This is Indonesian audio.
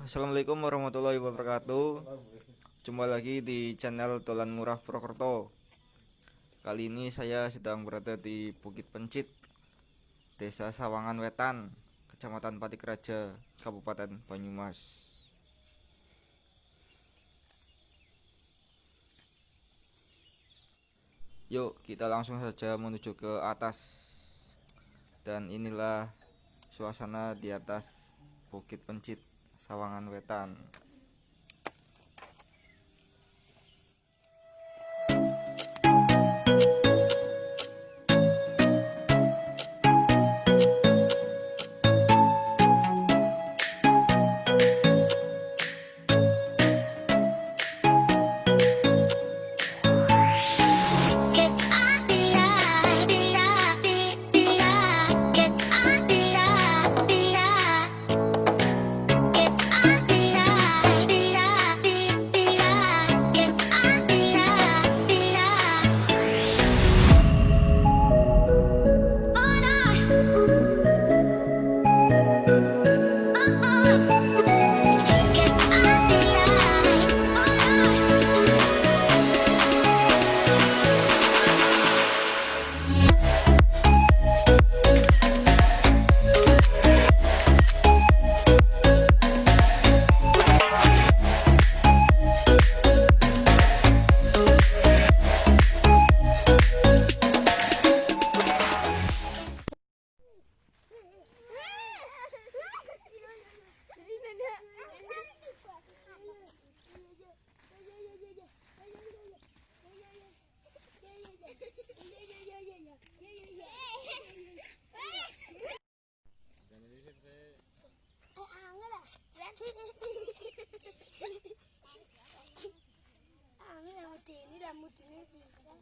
Assalamualaikum warahmatullahi wabarakatuh. Jumpa lagi di channel Dolan Murah Purwokerto. Kali ini saya sedang berada di Bukit Pencit, Desa Sawangan Wetan, Kecamatan Patikraja, Kabupaten Banyumas. Yuk kita langsung saja menuju ke atas. Dan inilah suasana di atas Bukit Pencit, Sawangan Wetan. Angin yang ini rambut ini bisa.